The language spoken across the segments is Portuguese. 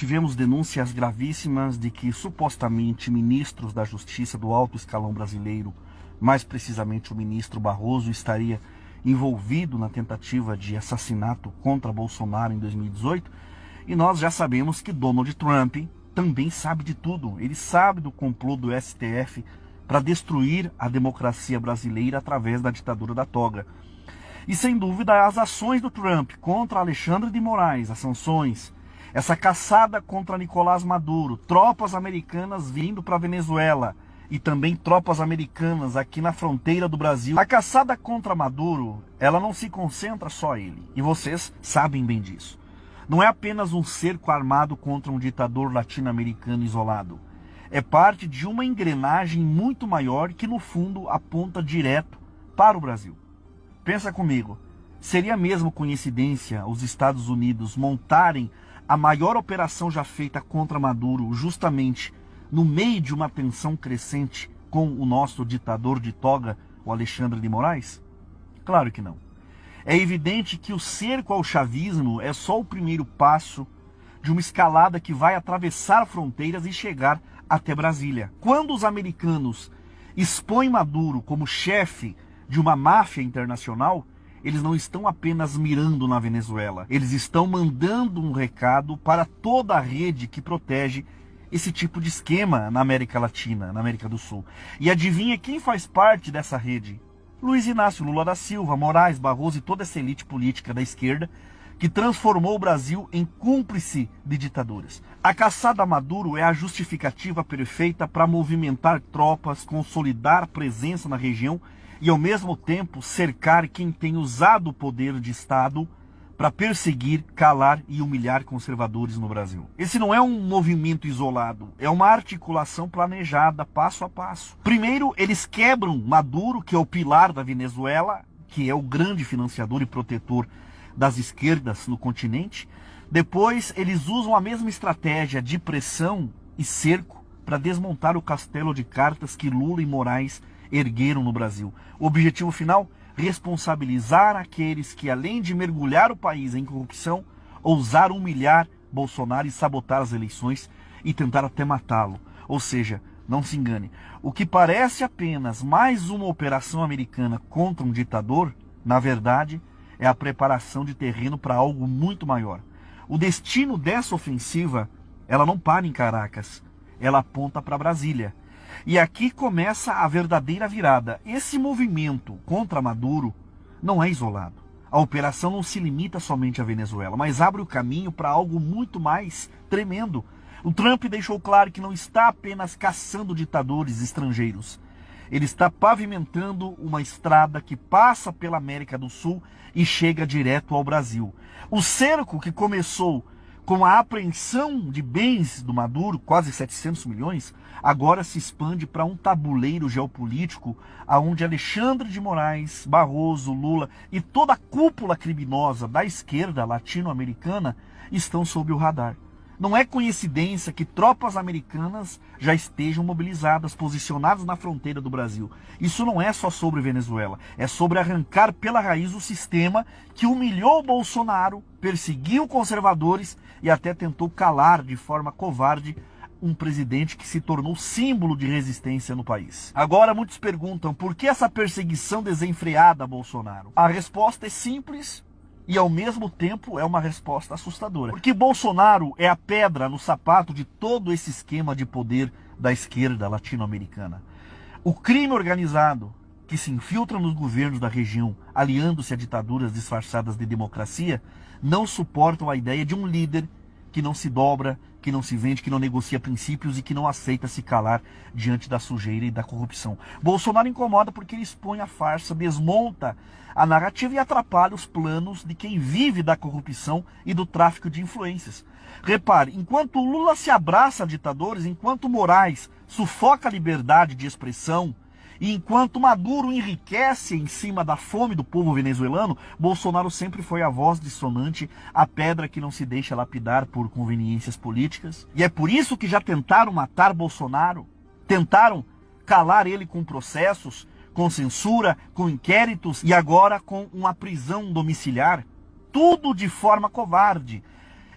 tivemos denúncias gravíssimas de que supostamente ministros da Justiça do alto escalão brasileiro, mais precisamente o ministro Barroso, estaria envolvido na tentativa de assassinato contra Bolsonaro em 2018. E nós já sabemos que Donald Trump também sabe de tudo. Ele sabe do complô do STF para destruir a democracia brasileira através da ditadura da toga. E sem dúvida as ações do Trump contra Alexandre de Moraes, as sanções, essa caçada contra Nicolás Maduro, tropas americanas vindo para a Venezuela e também tropas americanas aqui na fronteira do Brasil. A caçada contra Maduro, ela não se concentra só a ele, e vocês sabem bem disso. Não é apenas um cerco armado contra um ditador latino-americano isolado. É parte de uma engrenagem muito maior que no fundo aponta direto para o Brasil. Pensa comigo, seria mesmo coincidência os Estados Unidos montarem a maior operação já feita contra Maduro justamente no meio de uma tensão crescente com o nosso ditador de toga, o Alexandre de Moraes? Claro que não. É evidente que o cerco ao chavismo é só o primeiro passo de uma escalada que vai atravessar fronteiras e chegar até Brasília. Quando os americanos expõem Maduro como chefe de uma máfia internacional, eles não estão apenas mirando na Venezuela, eles estão mandando um recado para toda a rede que protege esse tipo de esquema na América Latina, na América do Sul. E adivinha quem faz parte dessa rede? Luiz Inácio Lula da Silva, Moraes, Barroso e toda essa elite política da esquerda que transformou o Brasil em cúmplice de ditaduras. A caçada a Maduro é a justificativa perfeita para movimentar tropas, consolidar presença na região e ao mesmo tempo cercar quem tem usado o poder de Estado para perseguir, calar e humilhar conservadores no Brasil. Esse não é um movimento isolado, é uma articulação planejada, passo a passo. Primeiro, eles quebram Maduro, que é o pilar da Venezuela, que é o grande financiador e protetor das esquerdas no continente. Depois, eles usam a mesma estratégia de pressão e cerco para desmontar o castelo de cartas que Lula e Moraes ergueram no Brasil. O objetivo final? Responsabilizar aqueles que, além de mergulhar o país em corrupção, ousaram humilhar Bolsonaro e sabotar as eleições e tentar até matá-lo. Ou seja, não se engane, o que parece apenas mais uma operação americana contra um ditador, na verdade, é a preparação de terreno para algo muito maior. O destino dessa ofensiva, ela não para em Caracas, ela aponta para Brasília. E aqui começa a verdadeira virada. Esse movimento contra Maduro não é isolado. A operação não se limita somente à Venezuela, mas abre o caminho para algo muito mais tremendo. O Trump deixou claro que não está apenas caçando ditadores estrangeiros. Ele está pavimentando uma estrada que passa pela América do Sul e chega direto ao Brasil. O cerco que começou com a apreensão de bens do Maduro, quase 700 milhões, agora se expande para um tabuleiro geopolítico onde Alexandre de Moraes, Barroso, Lula e toda a cúpula criminosa da esquerda latino-americana estão sob o radar. Não é coincidência que tropas americanas já estejam mobilizadas, posicionadas na fronteira do Brasil. Isso não é só sobre Venezuela, é sobre arrancar pela raiz o sistema que humilhou Bolsonaro, perseguiu conservadores e até tentou calar de forma covarde um presidente que se tornou símbolo de resistência no país. Agora muitos perguntam, por que essa perseguição desenfreada a Bolsonaro? A resposta é simples e ao mesmo tempo é uma resposta assustadora. Porque Bolsonaro é a pedra no sapato de todo esse esquema de poder da esquerda latino-americana. O crime organizado que se infiltra nos governos da região, aliando-se a ditaduras disfarçadas de democracia, não suportam a ideia de um líder que não se dobra, que não se vende, que não negocia princípios e que não aceita se calar diante da sujeira e da corrupção. Bolsonaro incomoda porque ele expõe a farsa, desmonta a narrativa e atrapalha os planos de quem vive da corrupção e do tráfico de influências. Repare, enquanto Lula se abraça a ditadores, enquanto Moraes sufoca a liberdade de expressão, e enquanto Maduro enriquece em cima da fome do povo venezuelano, Bolsonaro sempre foi a voz dissonante, a pedra que não se deixa lapidar por conveniências políticas. E é por isso que já tentaram matar Bolsonaro, tentaram calar ele com processos, com censura, com inquéritos e agora com uma prisão domiciliar. Tudo de forma covarde.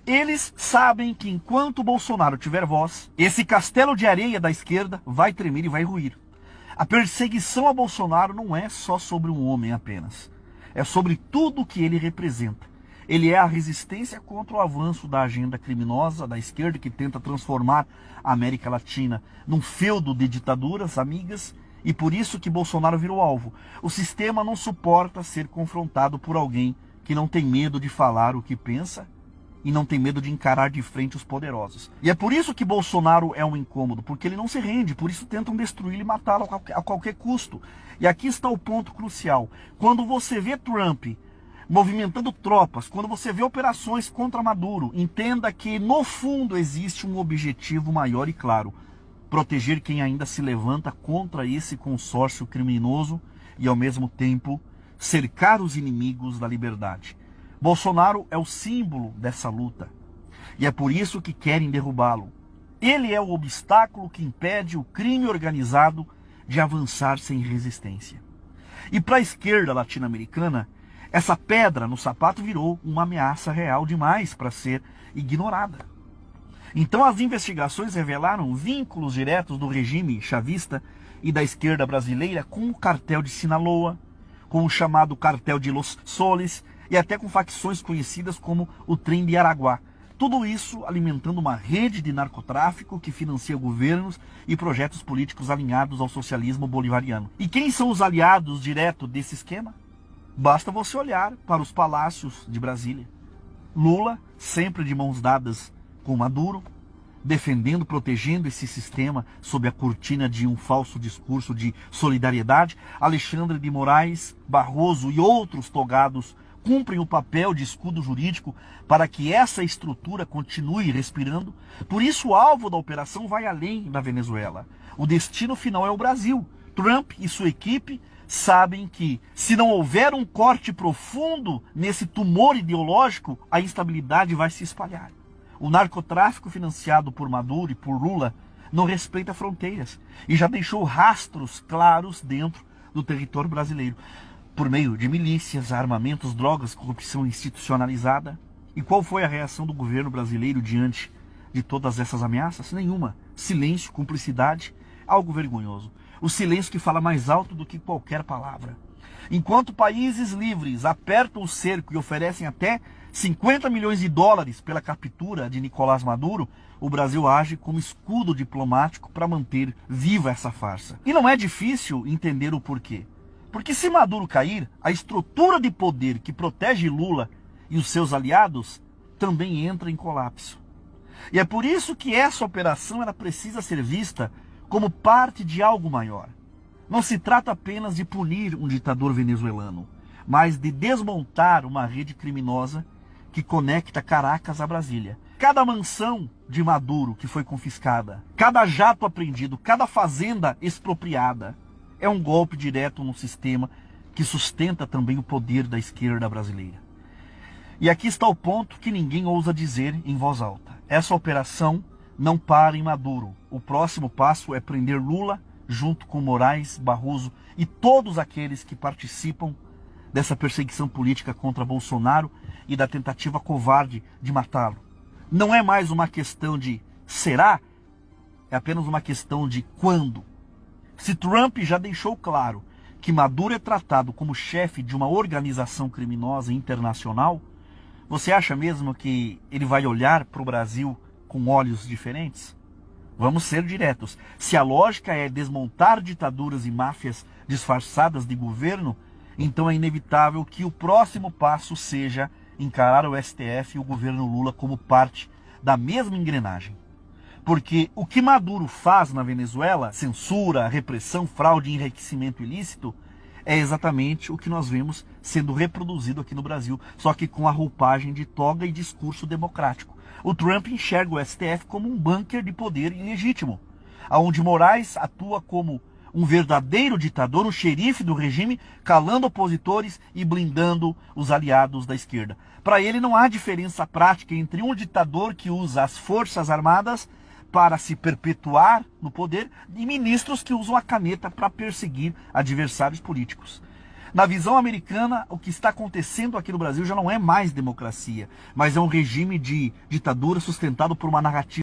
Eles sabem que enquanto o Bolsonaro tiver voz, esse castelo de areia da esquerda vai tremer e vai ruir. A perseguição a Bolsonaro não é só sobre um homem apenas. É sobre tudo o que ele representa. Ele é a resistência contra o avanço da agenda criminosa da esquerda que tenta transformar a América Latina num feudo de ditaduras amigas, e por isso que Bolsonaro virou alvo. O sistema não suporta ser confrontado por alguém que não tem medo de falar o que pensa e não tem medo de encarar de frente os poderosos. E é por isso que Bolsonaro é um incômodo, porque ele não se rende, por isso tentam destruí-lo e matá-lo a qualquer custo. E aqui está o ponto crucial. Quando você vê Trump movimentando tropas, quando você vê operações contra Maduro, entenda que no fundo existe um objetivo maior e claro: proteger quem ainda se levanta contra esse consórcio criminoso e ao mesmo tempo cercar os inimigos da liberdade. Bolsonaro é o símbolo dessa luta e é por isso que querem derrubá-lo. Ele é o obstáculo que impede o crime organizado de avançar sem resistência. E para a esquerda latino-americana, essa pedra no sapato virou uma ameaça real demais para ser ignorada. Então as investigações revelaram vínculos diretos do regime chavista e da esquerda brasileira com o cartel de Sinaloa, com o chamado cartel de Los Soles e até com facções conhecidas como o Trem de Araguá. Tudo isso alimentando uma rede de narcotráfico que financia governos e projetos políticos alinhados ao socialismo bolivariano. E quem são os aliados direto desse esquema? Basta você olhar para os palácios de Brasília. Lula, sempre de mãos dadas com Maduro, defendendo, protegendo esse sistema sob a cortina de um falso discurso de solidariedade. Alexandre de Moraes, Barroso e outros togados cumprem o papel de escudo jurídico para que essa estrutura continue respirando. Por isso o alvo da operação vai além da Venezuela. O destino final é o Brasil. Trump e sua equipe sabem que, se não houver um corte profundo nesse tumor ideológico, a instabilidade vai se espalhar. O narcotráfico financiado por Maduro e por Lula não respeita fronteiras e já deixou rastros claros dentro do território brasileiro, por meio de milícias, armamentos, drogas, corrupção institucionalizada. E qual foi a reação do governo brasileiro diante de todas essas ameaças? Nenhuma. Silêncio, cumplicidade, algo vergonhoso. O silêncio que fala mais alto do que qualquer palavra. Enquanto países livres apertam o cerco e oferecem até 50 milhões de dólares pela captura de Nicolás Maduro, o Brasil age como escudo diplomático para manter viva essa farsa. E não é difícil entender o porquê. Porque se Maduro cair, a estrutura de poder que protege Lula e os seus aliados também entra em colapso. E é por isso que essa operação ela precisa ser vista como parte de algo maior. Não se trata apenas de punir um ditador venezuelano, mas de desmontar uma rede criminosa que conecta Caracas a Brasília. Cada mansão de Maduro que foi confiscada, cada jato apreendido, cada fazenda expropriada, é um golpe direto no sistema que sustenta também o poder da esquerda brasileira. E aqui está o ponto que ninguém ousa dizer em voz alta. Essa operação não para em Maduro. O próximo passo é prender Lula junto com Moraes, Barroso e todos aqueles que participam dessa perseguição política contra Bolsonaro e da tentativa covarde de matá-lo. Não é mais uma questão de será, é apenas uma questão de quando. Se Trump já deixou claro que Maduro é tratado como chefe de uma organização criminosa internacional, você acha mesmo que ele vai olhar para o Brasil com olhos diferentes? Vamos ser diretos. Se a lógica é desmontar ditaduras e máfias disfarçadas de governo, então é inevitável que o próximo passo seja encarar o STF e o governo Lula como parte da mesma engrenagem. Porque o que Maduro faz na Venezuela, censura, repressão, fraude e enriquecimento ilícito, é exatamente o que nós vemos sendo reproduzido aqui no Brasil, só que com a roupagem de toga e discurso democrático. O Trump enxerga o STF como um bunker de poder ilegítimo, onde Moraes atua como um verdadeiro ditador, um xerife do regime, calando opositores e blindando os aliados da esquerda. Para ele não há diferença prática entre um ditador que usa as forças armadas para se perpetuar no poder e ministros que usam a caneta para perseguir adversários políticos. Na visão americana, o que está acontecendo aqui no Brasil já não é mais democracia, mas é um regime de ditadura sustentado por uma narrativa